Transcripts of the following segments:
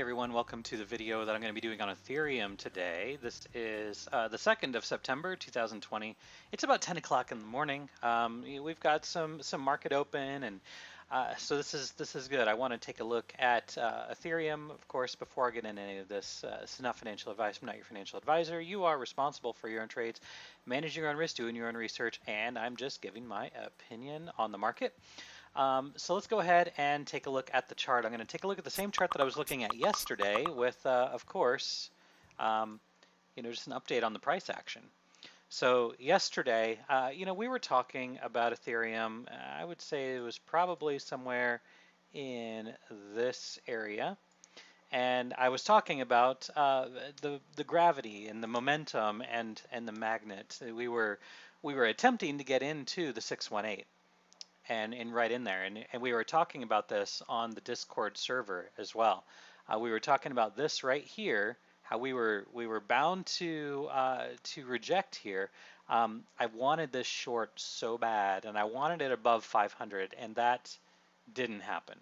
everyone, welcome to the video that I'm going to be doing on Ethereum today. This is the 2nd of September 2020. It's about 10 o'clock in the morning. We've got some market open, and so this is good. I want to take a look at Ethereum, of course, before I get into any of this. This is not financial advice. I'm not your financial advisor. You are responsible for your own trades, managing your own risk, doing your own research, and I'm just giving my opinion on the market. So let's go ahead and take a look at the chart. I'm going to take a look at the same chart that I was looking at yesterday with, of course, just an update on the price action. So yesterday, we were talking about Ethereum. I would say it was probably somewhere in this area. And I was talking about the gravity and the momentum and the magnet. We were attempting to get into the 618. And right in there. And we were talking about this on the Discord server as well. We were talking about this right here, how we were bound to reject here. I wanted this short so bad, and I wanted it above 500, and that didn't happen.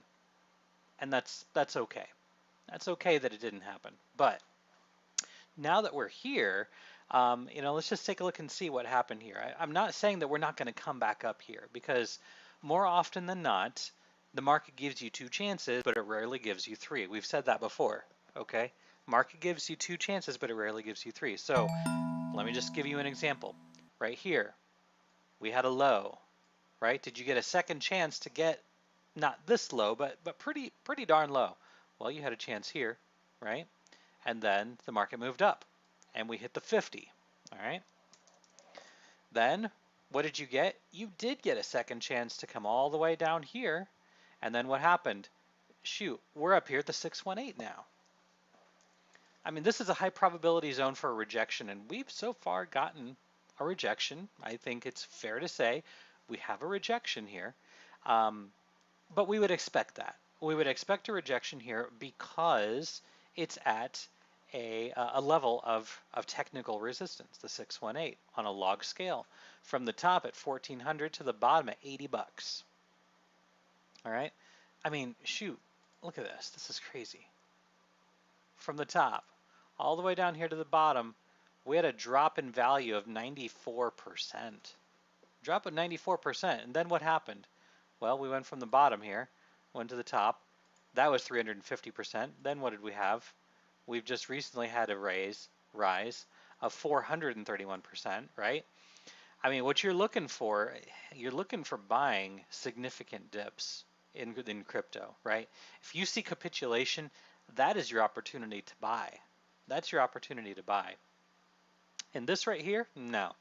And that's okay. That's okay that it didn't happen. But now that we're here, let's just take a look and see what happened here. I'm not saying that we're not going to come back up here, because more often than not, the market gives you two chances, but it rarely gives you three. We've said that before, okay? Market gives you two chances, but it rarely gives you three. So let me just give you an example. Right here, we had a low, right? Did you get a second chance to get not this low, but pretty darn low? Well, you had a chance here, right? And then the market moved up, and we hit the 50, all right? Then what did you get? You did get a second chance to come all the way down here. And then what happened? Shoot, we're up here at the 618 now. I mean, this is a high probability zone for a rejection, and we've so far gotten a rejection. I think it's fair to say we have a rejection here. But we would expect that. We would expect a rejection here because it's at a level of technical resistance, the 618 on a log scale, from the top at 1400 to the bottom at 80 bucks. All right, I mean, shoot, look at this. This is crazy. From the top all the way down here to the bottom, we had a drop in value of 94%. Drop of 94%. And then what happened? Well, we went from the bottom here, went to the top. That was 350%. Then what did we have? We've just recently had a rise of 431%, right? I mean, what you're looking for buying significant dips in crypto, right? If you see capitulation, that is your opportunity to buy. That's your opportunity to buy. And this right here, no.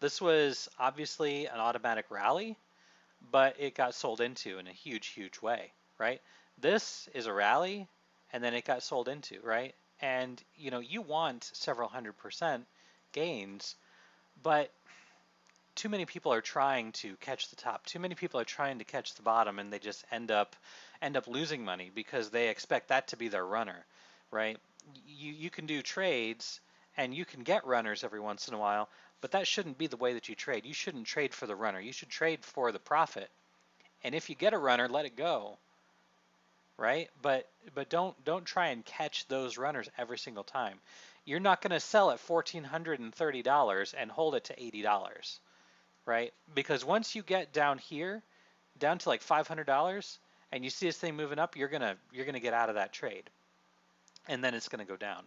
This was obviously an automatic rally, but it got sold into in a huge way, right? This is a rally, and then it got sold into, right? And you want several 100% gains, but too many people are trying to catch the top. Too many people are trying to catch the bottom, and they just end up losing money because they expect that to be their runner, right? You can do trades and you can get runners every once in a while, but that shouldn't be the way that you trade. You shouldn't trade for the runner. You should trade for the profit. And if you get a runner, let it go. Right? But don't try and catch those runners every single time. You're not going to sell at $1,430 and hold it to $80, right? Because once you get down here, down to like $500, and you see this thing moving up, you're gonna get out of that trade, and then it's going to go down,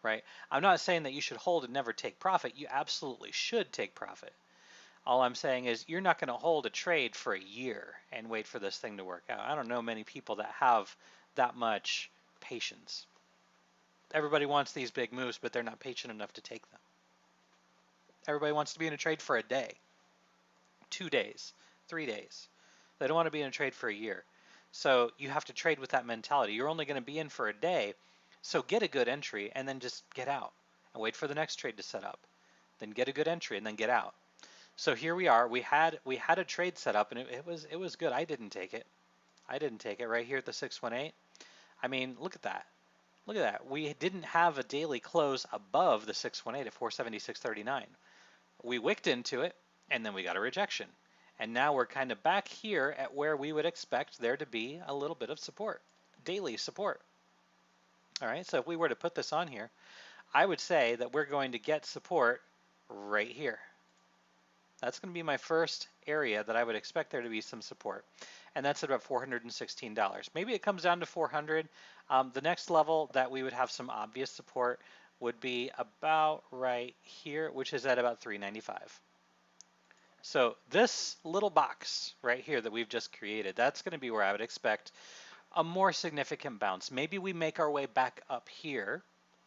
right? I'm not saying that you should hold and never take profit. You absolutely should take profit. All I'm saying is you're not going to hold a trade for a year and wait for this thing to work out. I don't know many people that have that much patience. Everybody wants these big moves, but they're not patient enough to take them. Everybody wants to be in a trade for a day, 2 days, 3 days. They don't want to be in a trade for a year. So you have to trade with that mentality. You're only going to be in for a day, so get a good entry and then just get out and wait for the next trade to set up. Then get a good entry and then get out. So here we are. We had a trade set up, and it was good. I didn't take it. I didn't take it right here at the 618. I mean, look at that. Look at that. We didn't have a daily close above the 618 at 476.39. We wicked into it, and then we got a rejection. And now we're kind of back here at where we would expect there to be a little bit of support, daily support. All right, so if we were to put this on here, I would say that we're going to get support right here. That's going to be my first area that I would expect there to be some support. And that's at about $416. Maybe it comes down to 400. The next level that we would have some obvious support would be about right here, which is at about 395. So this little box right here that we've just created, that's going to be where I would expect a more significant bounce. Maybe we make our way back up here.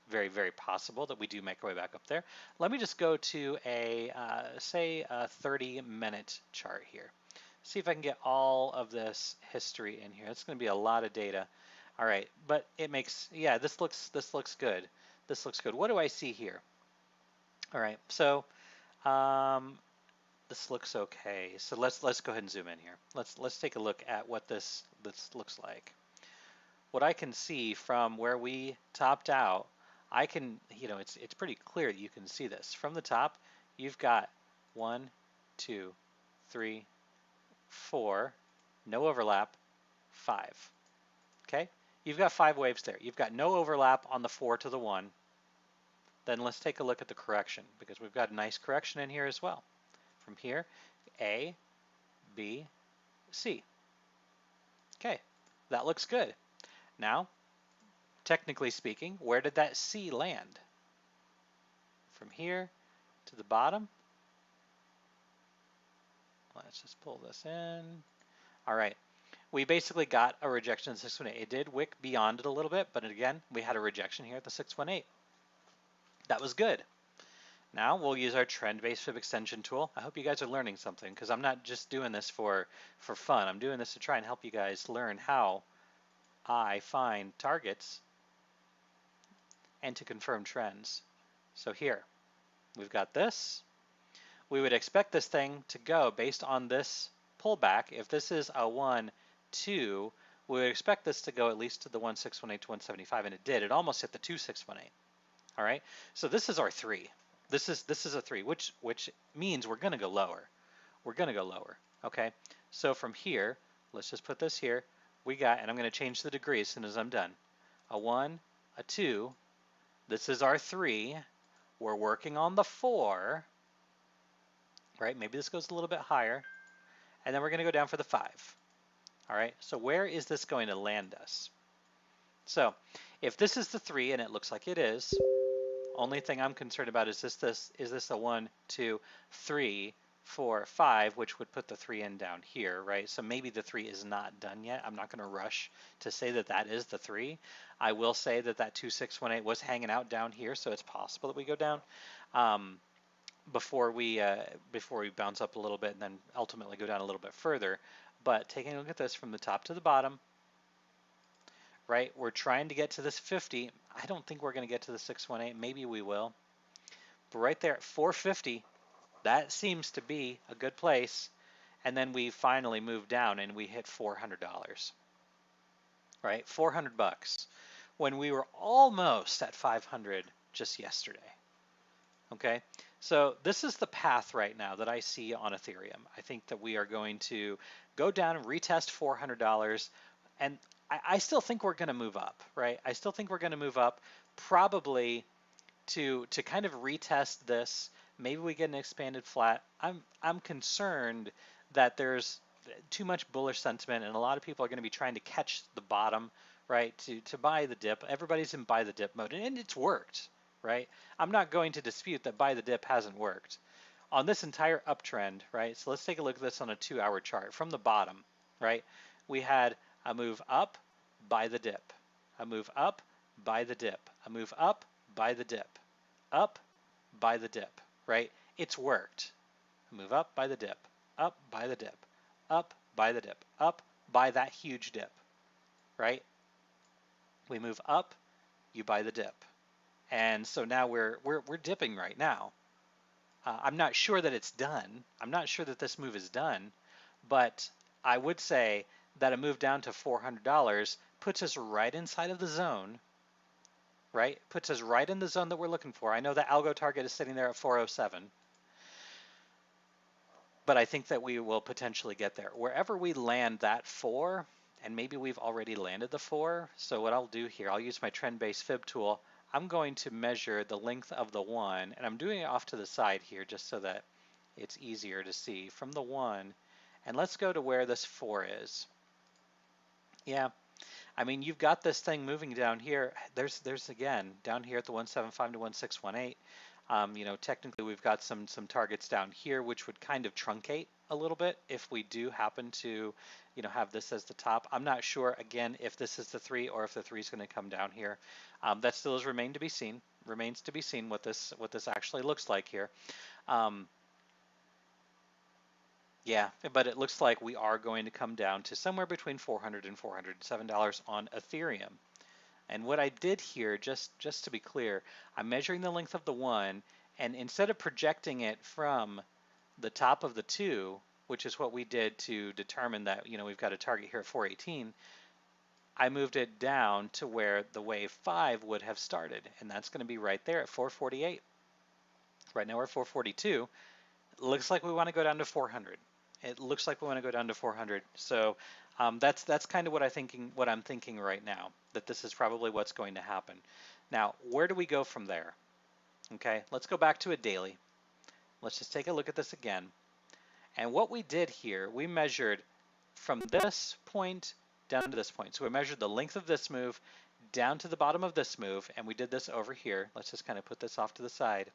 Very, very possible that we do make our way back up there. Let me just go to a, say, a 30-minute chart here. See if I can get all of this history in here. It's going to be a lot of data. All right, but it makes, yeah, this looks good. This looks good. What do I see here? All right, so this looks okay. So let's go ahead and zoom in here. Let's take a look at what this looks like. What I can see from where we topped out, I can, it's pretty clear that you can see this. From the top, you've got 1, 2, 3, 4, no overlap, 5. Okay? You've got 5 waves there. You've got no overlap on the 4 to the 1. Then let's take a look at the correction, because we've got a nice correction in here as well. From here, A, B, C. Okay, that looks good. Now, technically speaking, where did that C land? From here to the bottom. Let's just pull this in. All right, we basically got a rejection in 618. It did wick beyond it a little bit, but again, we had a rejection here at the 618. That was good. Now we'll use our trend-based fib extension tool. I hope you guys are learning something, because I'm not just doing this for fun. I'm doing this to try and help you guys learn how I find targets and to confirm trends. So here, we've got this. We would expect this thing to go based on this pullback. If this is a 1, 2, we would expect this to go at least to the 1618 to 175, and it did. It almost hit the 2618. All right, so this is our 3. This is a 3, which means we're going to go lower. We're going to go lower. Okay, so from here, let's just put this here. We got, and I'm going to change the degree as soon as I'm done. A 1, a 2. This is our 3. We're working on the 4. Right? Maybe this goes a little bit higher. And then we're going to go down for the 5. All right, so where is this going to land us? So if this is the 3, and it looks like it is, only thing I'm concerned about is this a 1, 2, 3, 4, 5, which would put the 3 in down here, right? So maybe the 3 is not done yet. I'm not going to rush to say that that is the 3. I will say that that 2618 was hanging out down here, so it's possible that we go down before we bounce up a little bit and then ultimately go down a little bit further. But taking a look at this from the top to the bottom, right? We're trying to get to this 50. I don't think we're going to get to the 618. Maybe we will. But right there at 450, that seems to be a good place. And then we finally move down and we hit $400. Right? 400 bucks when we were almost at 500 just yesterday. Okay? So this is the path right now that I see on Ethereum. I think that we are going to go down and retest $400, and I still think we're going to move up, right? I still think we're going to move up, probably to kind of retest this. Maybe we get an expanded flat. I'm concerned that there's too much bullish sentiment, and a lot of people are going to be trying to catch the bottom, right? To buy the dip. Everybody's in buy the dip mode, and it's worked, right? I'm not going to dispute that buy the dip hasn't worked on this entire uptrend, right? So let's take a look at this on a 2-hour chart from the bottom, right? We had a move up, buy the dip, a move up, buy the dip, a move up, buy the dip, up, buy the dip, right? It's worked. Move up, buy the dip, up, buy the dip, up, buy the dip, up, buy that huge dip, right? We move up, you buy the dip. And so now we're dipping right now. I'm not sure that it's done. I'm not sure that this move is done, but I would say that a move down to $400 puts us right inside of the zone, right? Puts us right in the zone that we're looking for. I know the algo target is sitting there at 407, but I think that we will potentially get there. Wherever we land that 4, and maybe we've already landed the 4. So what I'll do here, I'll use my trend-based fib tool. I'm going to measure the length of the 1, and I'm doing it off to the side here just so that it's easier to see from the 1. And let's go to where this 4 is. Yeah, I mean, you've got this thing moving down here. There's again down here at the 175 to 1618. You know, technically we've got some targets down here, which would kind of truncate a little bit if we do happen to, you know, have this as the top. I'm not sure again if this is the 3 or if the 3 is going to come down here. That still is remains to be seen what this actually looks like here. Yeah, but it looks like we are going to come down to somewhere between $400 and $407 on Ethereum. And what I did here, just to be clear, I'm measuring the length of the 1, and instead of projecting it from the top of the 2, which is what we did to determine that, you know, we've got a target here at 418, I moved it down to where the wave 5 would have started, and that's going to be right there at 448. Right now we're at 442. It looks like we want to go down to 400. It looks like we want to go down to 400. So that's kind of what I'm thinking right now, that this is probably what's going to happen. Now, where do we go from there? Okay, let's go back to a daily. Let's just take a look at this again. And what we did here, we measured from this point down to this point. So we measured the length of this move down to the bottom of this move, and we did this over here. Let's just kind of put this off to the side.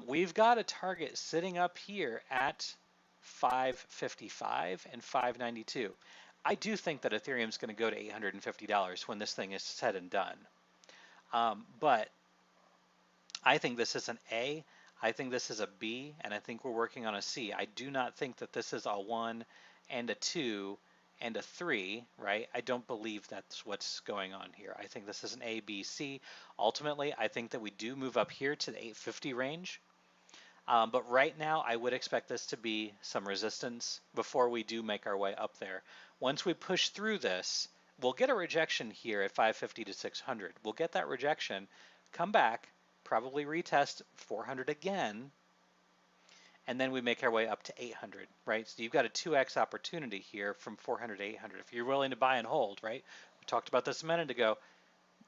We've got a target sitting up here at 555 and 592. I do think that Ethereum is going to go to $850 when this thing is said and done. But I think this is an A, I think this is a B, and I think we're working on a C. I do not think that this is a 1 and a 2 and a 3, right? I don't believe that's what's going on here. I think this is an A, B, C. Ultimately, I think that we do move up here to the 850 range. But right now, I would expect this to be some resistance before we do make our way up there. Once we push through this, we'll get a rejection here at 550 to 600. We'll get that rejection, come back, probably retest 400 again, and then we make our way up to 800, right? So you've got a 2x opportunity here from 400 to 800. If you're willing to buy and hold, right? We talked about this a minute ago.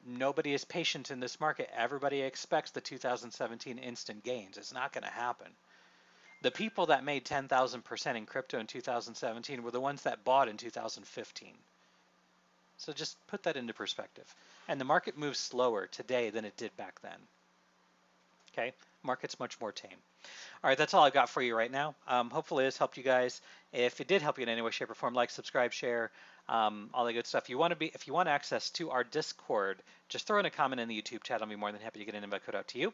Nobody is patient in this market. Everybody expects the 2017 instant gains. It's not going to happen. The people that made 10,000% in crypto in 2017 were the ones that bought in 2015. So just put that into perspective. And the market moves slower today than it did back then. Okay, market's much more tame. All right, that's all I've got for you right now. Hopefully this helped you guys. If it did help you in any way, shape, or form, like, subscribe, share, all the good stuff. If you want access to our Discord, just throw in a comment in the YouTube chat. I'll be more than happy to get an invite code out to you.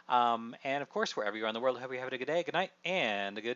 And of course, wherever you are in the world, I hope you have a good day, good night, and a good evening.